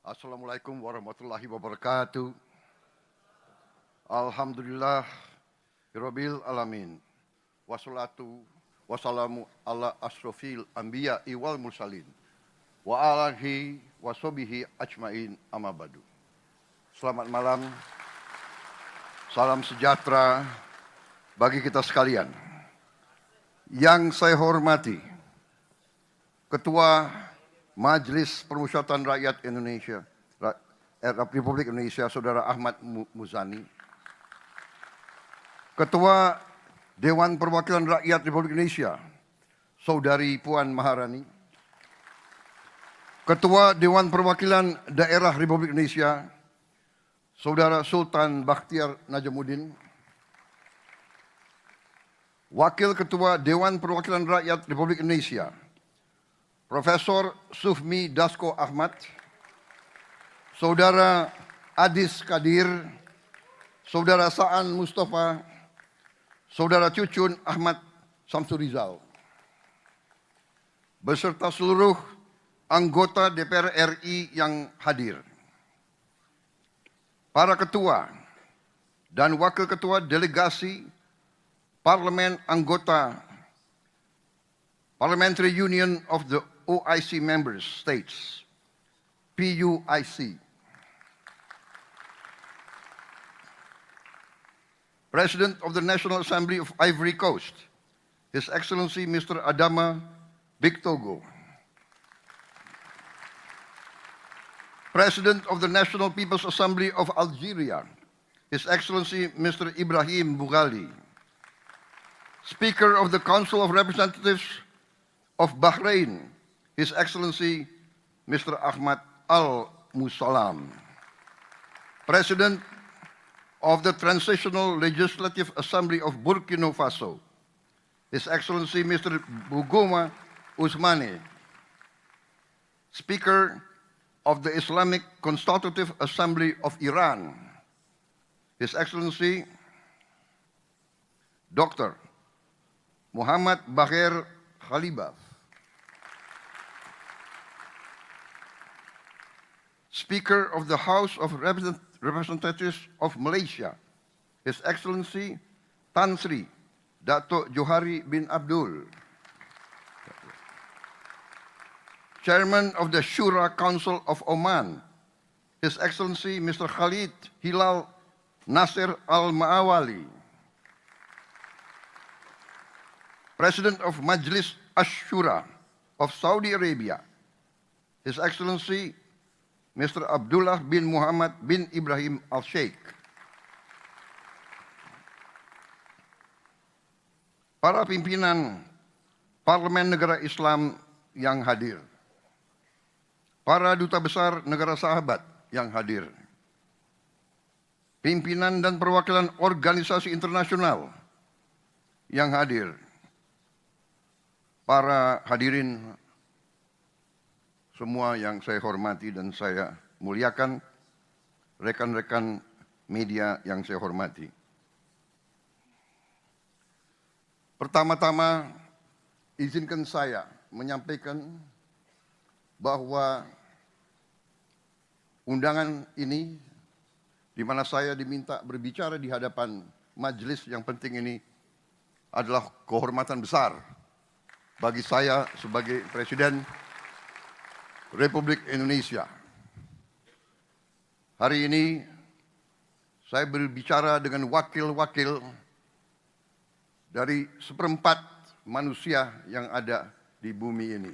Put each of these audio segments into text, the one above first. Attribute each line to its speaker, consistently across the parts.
Speaker 1: Assalamualaikum warahmatullahi wabarakatuh. Alhamdulillah Rabbil alamin. Wassalatu wassalamu ala asrofil anbiya wal mursalin. Wa alihi washabihi ajmain amma ba'du. Selamat malam. Salam sejahtera bagi kita sekalian. Yang saya hormati Ketua Majelis Permusyawaratan Rakyat Indonesia, Republik Indonesia, Saudara Ahmad Muzani. Ketua Dewan Perwakilan Rakyat Republik Indonesia, Saudari Puan Maharani. Ketua Dewan Perwakilan Daerah Republik Indonesia, Saudara Sultan Bakhtiar Najamuddin. Wakil Ketua Dewan Perwakilan Rakyat Republik Indonesia, Profesor Sufmi Dasko Ahmad, Saudara Adis Kadir, Saudara Saan Mustafa, Saudara Cucun Ahmad Samsurizal, beserta seluruh anggota DPR RI yang hadir, para ketua dan wakil ketua delegasi parlemen anggota Parliamentary Union of the OIC Member States, PUIC. President of the National Assembly of Ivory Coast, His Excellency Mr. Adama Bictogo. President of the National People's Assembly of Algeria, His Excellency Mr. Ibrahim Boughali. Speaker of the Council of Representatives of Bahrain, His Excellency Mr. Ahmad Al-Musalam. President of the Transitional Legislative Assembly of Burkina Faso, His Excellency Mr. Bougouma Ousmane. Speaker of the Islamic Consultative Assembly of Iran, His Excellency Dr. Muhammad Bagher Khalibaf. Speaker of the House of Representatives of Malaysia, His Excellency Tan Sri Dato' Johari bin Abdul. Chairman of the Shura Council of Oman, His Excellency Mr. Khalid Hilal Nasser Al-Ma'awali. President of Majlis Ash-Shura of Saudi Arabia, His Excellency Mr. Abdullah bin Muhammad bin Ibrahim Al-Sheikh. Para pimpinan Parlemen Negara Islam yang hadir. Para duta besar negara sahabat yang hadir. Pimpinan dan perwakilan organisasi internasional yang hadir. Para hadirin semua yang saya hormati dan saya muliakan, rekan-rekan media yang saya hormati. Pertama-tama, izinkan saya menyampaikan bahwa undangan ini, di mana saya diminta berbicara di hadapan majelis yang penting ini, adalah kehormatan besar bagi saya sebagai Presiden Republik Indonesia. Hari ini saya berbicara dengan wakil-wakil dari seperempat manusia yang ada di bumi ini.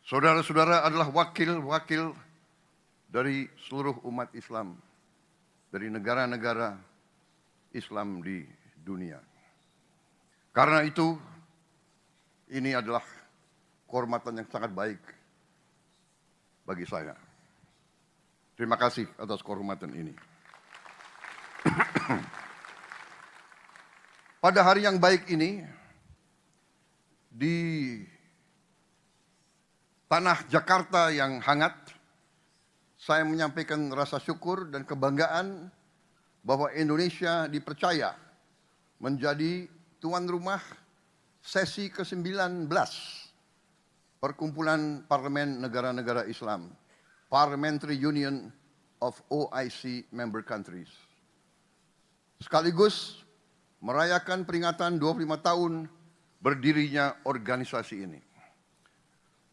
Speaker 1: Saudara-saudara adalah wakil-wakil dari seluruh umat Islam, dari negara-negara Islam di dunia. Karena itu, ini adalah kehormatan yang sangat baik bagi saya. Terima kasih atas kehormatan ini. Pada hari yang baik ini, di tanah Jakarta yang hangat, saya menyampaikan rasa syukur dan kebanggaan bahwa Indonesia dipercaya menjadi tuan rumah sesi ke-19 Perkumpulan Parlemen Negara-Negara Islam, Parliamentary Union of OIC Member Countries. Sekaligus merayakan peringatan 25 tahun berdirinya organisasi ini.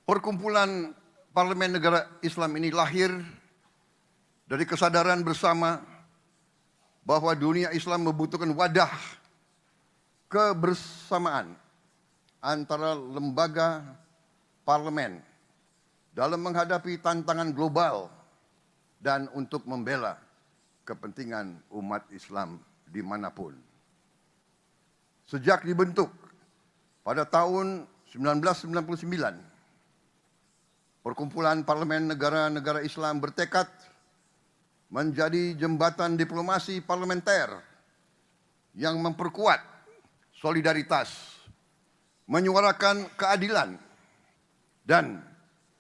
Speaker 1: Perkumpulan Parlemen Negara Islam ini lahir dari kesadaran bersama bahwa dunia Islam membutuhkan wadah kebersamaan antara lembaga parlemen dalam menghadapi tantangan global dan untuk membela kepentingan umat Islam dimanapun. Sejak dibentuk pada tahun 1999, Perkumpulan Parlemen Negara-Negara Islam bertekad menjadi jembatan diplomasi parlementer yang memperkuat solidaritas, menyuarakan keadilan, dan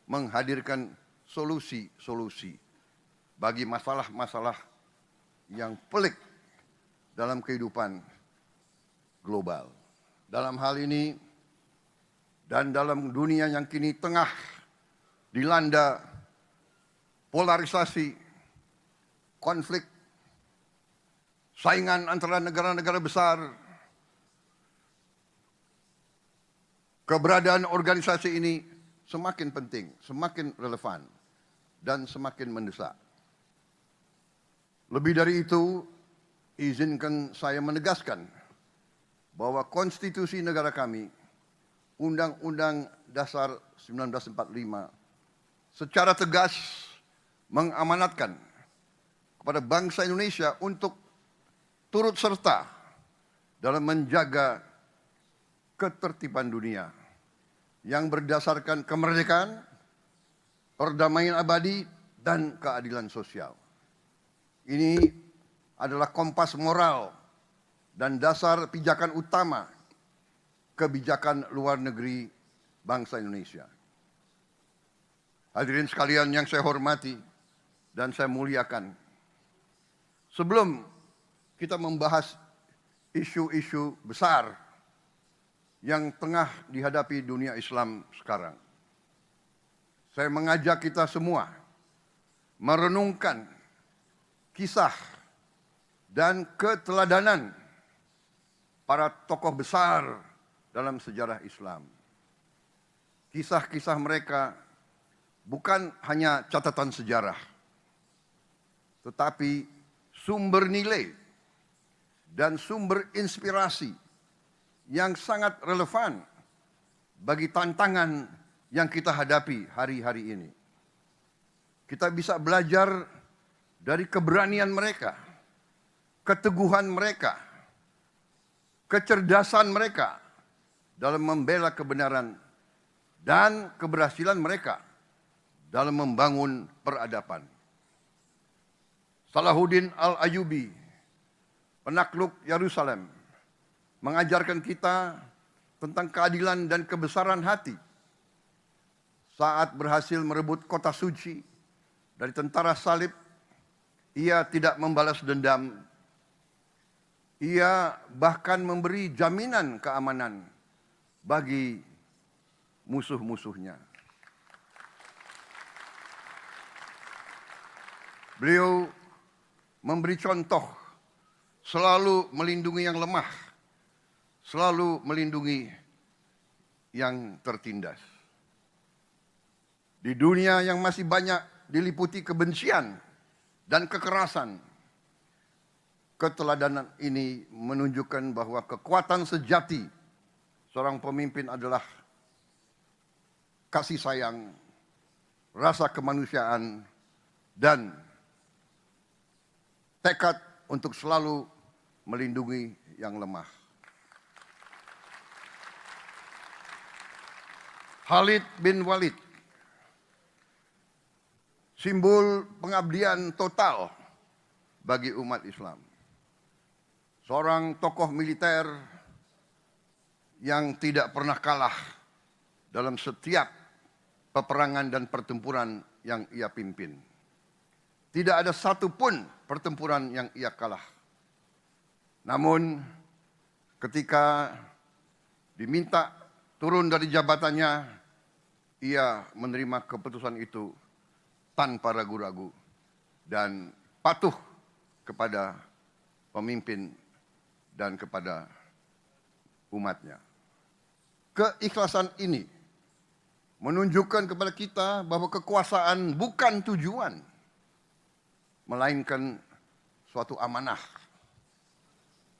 Speaker 1: menghadirkan solusi-solusi bagi masalah-masalah yang pelik dalam kehidupan global. Dalam hal ini dan dalam dunia yang kini tengah dilanda polarisasi, konflik, saingan antara negara-negara besar, keberadaan organisasi ini semakin penting, semakin relevan, dan semakin mendesak. Lebih dari itu, izinkan saya menegaskan bahwa konstitusi negara kami, Undang-Undang Dasar 1945, secara tegas mengamanatkan kepada bangsa Indonesia untuk turut serta dalam menjaga ketertiban dunia yang berdasarkan kemerdekaan, perdamaian abadi, dan keadilan sosial. Ini adalah kompas moral dan dasar pijakan utama kebijakan luar negeri bangsa Indonesia. Hadirin sekalian yang saya hormati dan saya muliakan, sebelum kita membahas isu-isu besar yang tengah dihadapi dunia Islam sekarang, saya mengajak kita semua merenungkan kisah dan keteladanan para tokoh besar dalam sejarah Islam. Kisah-kisah mereka bukan hanya catatan sejarah, tetapi sumber nilai dan sumber inspirasi yang sangat relevan bagi tantangan yang kita hadapi hari-hari ini. Kita bisa belajar dari keberanian mereka, keteguhan mereka, kecerdasan mereka dalam membela kebenaran, dan keberhasilan mereka dalam membangun peradaban. Salahuddin Al-Ayyubi, penakluk Yerusalem, mengajarkan kita tentang keadilan dan kebesaran hati saat berhasil merebut kota suci dari tentara salib. Ia tidak membalas dendam. Ia bahkan memberi jaminan keamanan bagi musuh-musuhnya. Beliau memberi contoh selalu melindungi yang lemah, selalu melindungi yang tertindas. Di dunia yang masih banyak diliputi kebencian dan kekerasan, keteladanan ini menunjukkan bahwa kekuatan sejati seorang pemimpin adalah kasih sayang, rasa kemanusiaan, dan tekad untuk selalu melindungi yang lemah. Khalid bin Walid, simbol pengabdian total bagi umat Islam. Seorang tokoh militer yang tidak pernah kalah dalam setiap peperangan dan pertempuran yang ia pimpin. Tidak ada satupun pertempuran yang ia kalah. Namun ketika diminta turun dari jabatannya, ia menerima keputusan itu tanpa ragu-ragu dan patuh kepada pemimpin dan kepada umatnya. Keikhlasan ini menunjukkan kepada kita bahwa kekuasaan bukan tujuan, melainkan suatu amanah,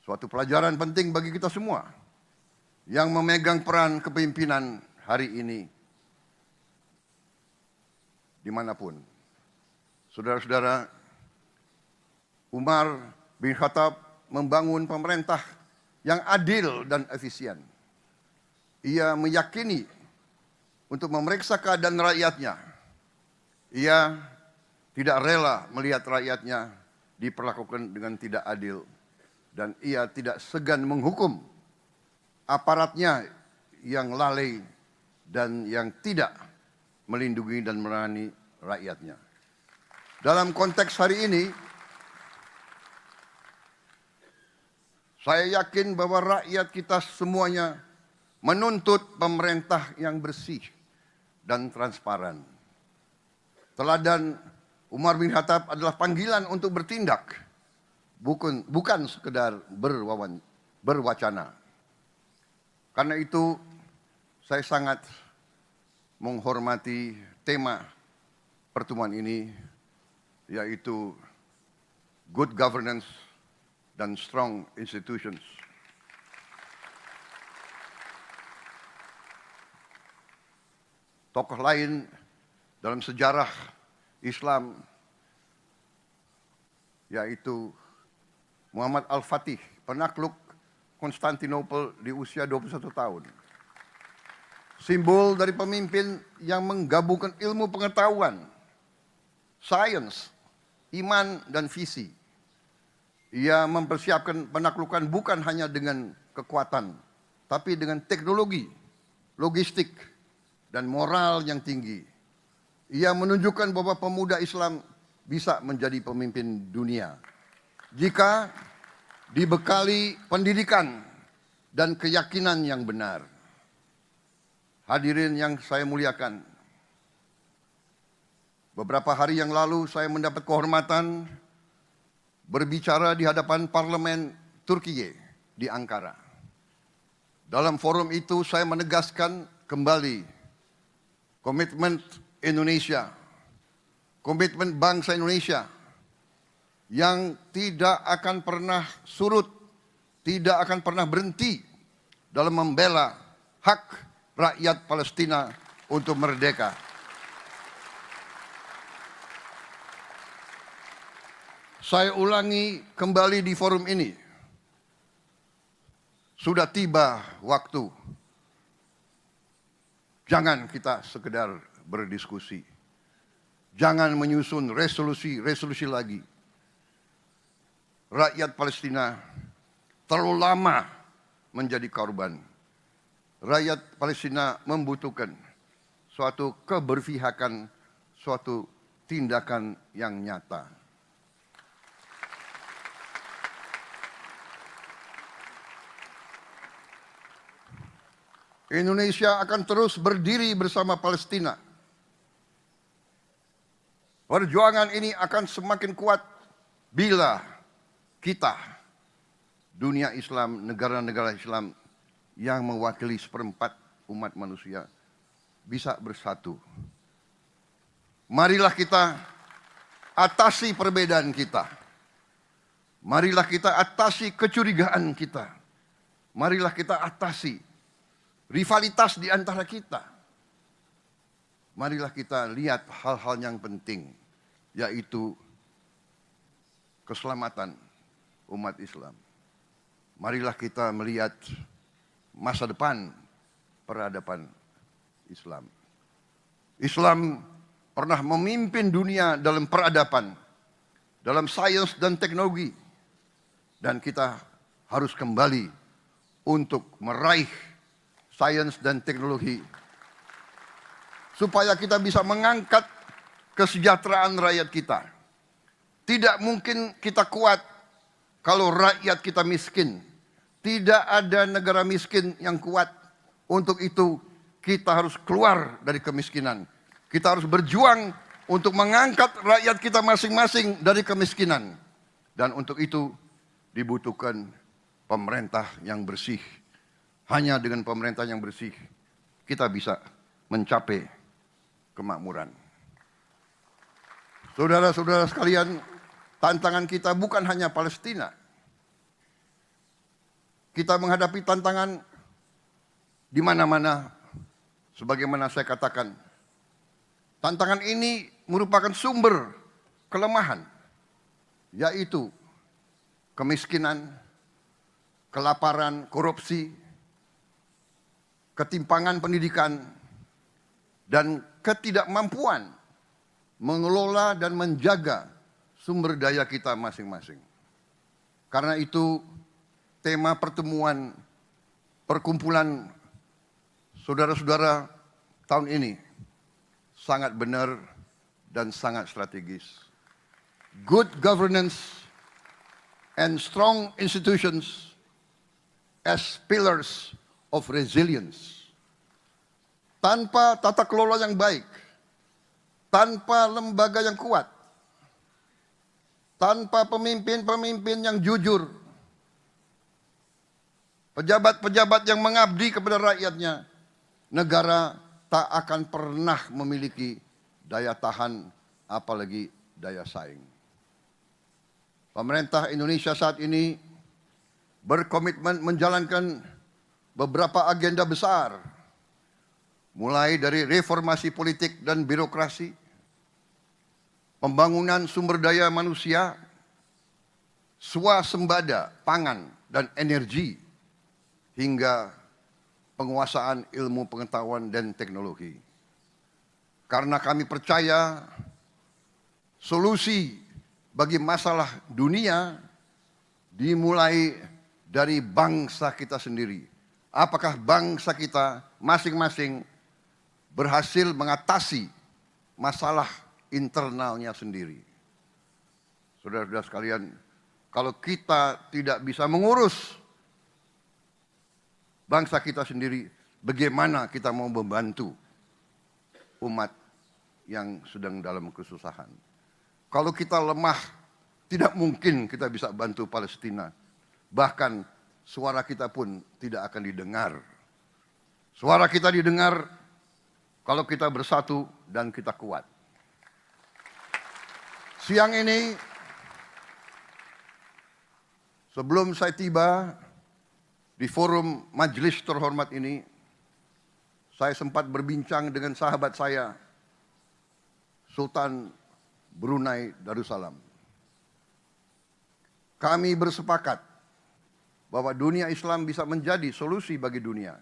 Speaker 1: suatu pelajaran penting bagi kita semua yang memegang peran kepemimpinan hari ini dimanapun. Saudara-saudara, Umar bin Khattab membangun pemerintah yang adil dan efisien. Ia meyakini untuk memeriksa keadaan rakyatnya. Ia tidak rela melihat rakyatnya diperlakukan dengan tidak adil. Dan ia tidak segan menghukum aparatnya yang lalai dan yang tidak melindungi dan melayani rakyatnya. Dalam konteks hari ini, saya yakin bahwa rakyat kita semuanya menuntut pemerintah yang bersih dan transparan. Teladan Umar bin Khattab adalah panggilan untuk bertindak, bukan sekedar berwacana. Karena itu saya sangat menghormati tema pertemuan ini, yaitu good governance dan strong institutions. Tokoh lain dalam sejarah Islam yaitu Muhammad Al-Fatih, penakluk Konstantinopel di usia 21 tahun. Simbol dari pemimpin yang menggabungkan ilmu pengetahuan, sains, iman, dan visi. Ia mempersiapkan penaklukan bukan hanya dengan kekuatan, tapi dengan teknologi, logistik, dan moral yang tinggi. Ia menunjukkan bahwa pemuda Islam bisa menjadi pemimpin dunia jika dibekali pendidikan dan keyakinan yang benar. Hadirin yang saya muliakan, beberapa hari yang lalu saya mendapat kehormatan berbicara di hadapan parlemen Turkiye di Ankara. Dalam forum itu saya menegaskan kembali komitmen Indonesia, komitmen bangsa Indonesia yang tidak akan pernah surut, tidak akan pernah berhenti dalam membela hak rakyat Palestina untuk merdeka. Saya ulangi kembali di forum ini. Sudah tiba waktu. Jangan kita sekedar berdiskusi. Jangan menyusun resolusi lagi. Rakyat Palestina terlalu lama menjadi korban. Rakyat Palestina membutuhkan suatu keberpihakan, suatu tindakan yang nyata. Indonesia akan terus berdiri bersama Palestina. Perjuangan ini akan semakin kuat bila kita, dunia Islam, negara-negara Islam yang mewakili seperempat umat manusia, bisa bersatu. Marilah kita atasi perbedaan kita. Marilah kita atasi kecurigaan kita. Marilah kita atasi rivalitas di antara kita. Marilah kita lihat hal-hal yang penting, yaitu keselamatan umat Islam. Marilah kita melihat masa depan peradaban Islam. Islam pernah memimpin dunia dalam peradaban, dalam sains dan teknologi. Dan kita harus kembali untuk meraih sains dan teknologi supaya kita bisa mengangkat kesejahteraan rakyat kita. Tidak mungkin kita kuat kalau rakyat kita miskin. Tidak ada negara miskin yang kuat. Untuk itu kita harus keluar dari kemiskinan. Kita harus berjuang untuk mengangkat rakyat kita masing-masing dari kemiskinan. Dan untuk itu dibutuhkan pemerintah yang bersih. Hanya dengan pemerintah yang bersih kita bisa mencapai kemakmuran. Saudara-saudara sekalian, tantangan kita bukan hanya Palestina. Kita menghadapi tantangan di mana-mana. Sebagaimana saya katakan, tantangan ini merupakan sumber kelemahan, yaitu kemiskinan, kelaparan, korupsi, ketimpangan pendidikan, dan ketidakmampuan mengelola dan menjaga sumber daya kita masing-masing. Karena itu tema pertemuan perkumpulan saudara-saudara tahun ini sangat benar dan sangat strategis. Good governance and strong institutions as pillars of resilience. Tanpa tata kelola yang baik, tanpa lembaga yang kuat, tanpa pemimpin-pemimpin yang jujur, pejabat-pejabat yang mengabdi kepada rakyatnya, negara tak akan pernah memiliki daya tahan, apalagi daya saing. Pemerintah Indonesia saat ini berkomitmen menjalankan beberapa agenda besar, mulai dari reformasi politik dan birokrasi, pembangunan sumber daya manusia, swasembada pangan dan energi, hingga penguasaan ilmu pengetahuan dan teknologi. Karena kami percaya solusi bagi masalah dunia dimulai dari bangsa kita sendiri. Apakah bangsa kita masing-masing berhasil mengatasi masalah internalnya sendiri? Saudara-saudara sekalian, kalau kita tidak bisa mengurus bangsa kita sendiri, bagaimana kita mau membantu umat yang sedang dalam kesusahan? Kalau kita lemah, tidak mungkin kita bisa bantu Palestina. Bahkan suara kita pun tidak akan didengar. Suara kita didengar kalau kita bersatu dan kita kuat. Siang ini, sebelum saya tiba di forum majelis terhormat ini, saya sempat berbincang dengan sahabat saya, Sultan Brunei Darussalam. Kami bersepakat bahwa dunia Islam bisa menjadi solusi bagi dunia.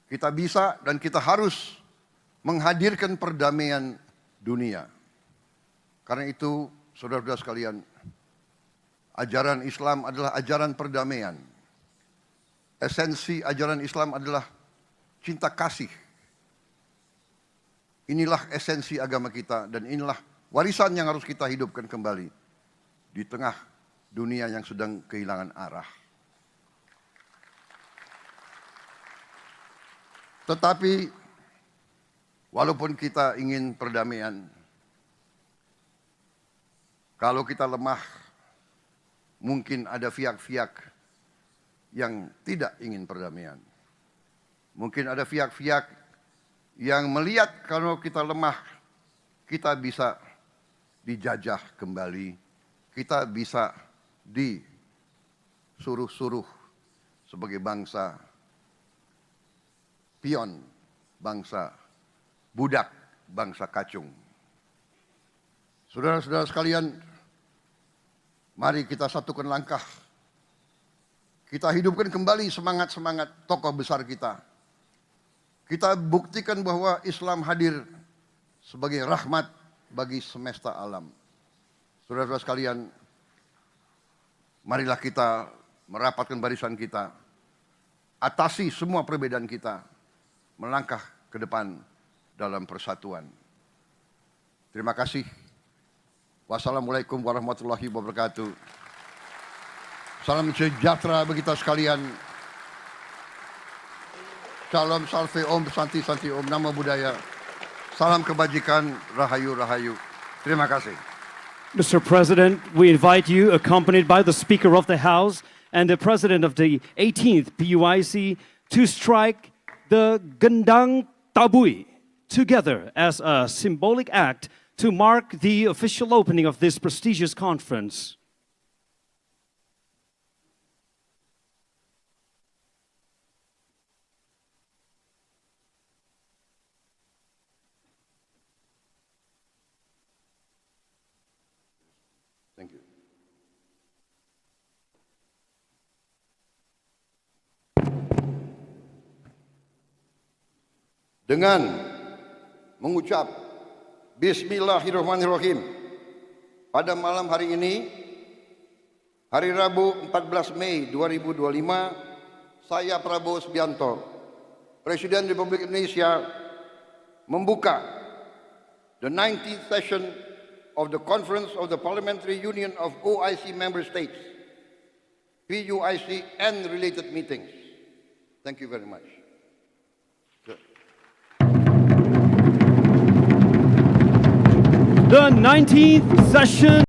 Speaker 1: Kita bisa dan kita harus menghadirkan perdamaian dunia. Karena itu, saudara-saudara sekalian, ajaran Islam adalah ajaran perdamaian. Esensi ajaran Islam adalah cinta kasih. Inilah esensi agama kita dan inilah warisan yang harus kita hidupkan kembali di tengah dunia yang sedang kehilangan arah. Tetapi walaupun kita ingin perdamaian, kalau kita lemah, mungkin ada pihak-pihak yang tidak ingin perdamaian. Mungkin ada pihak-pihak yang melihat kalau kita lemah, kita bisa dijajah kembali, kita bisa disuruh-suruh sebagai bangsa pion, bangsa budak, bangsa kacung. Saudara-saudara sekalian, mari kita satukan langkah. Kita hidupkan kembali semangat-semangat tokoh besar kita. Kita buktikan bahwa Islam hadir sebagai rahmat bagi semesta alam. Saudara-saudara sekalian, marilah kita merapatkan barisan kita, atasi semua perbedaan kita, melangkah ke depan dalam persatuan. Terima kasih. Wassalamualaikum warahmatullahi wabarakatuh. Salam sejahtera bagi kita sekalian. Salam salve om, santi santi om, nama budaya. Salam kebajikan, rahayu rahayu. Terima kasih.
Speaker 2: Mr. President, we invite you, accompanied by the Speaker of the House and the President of the 18th PUIC, to strike the Gendang Tabui together as a symbolic act to mark the official opening of this prestigious conference.
Speaker 1: Thank you. Dengan mengucap Bismillahirrahmanirrahim pada malam hari ini, hari Rabu 14 Mei 2025, saya Prabowo Subianto, Presiden Republik Indonesia, membuka the 19th session of the Conference of the Parliamentary Union of OIC Member States, PUIC, and related meetings. Thank you very much.
Speaker 2: The 19th session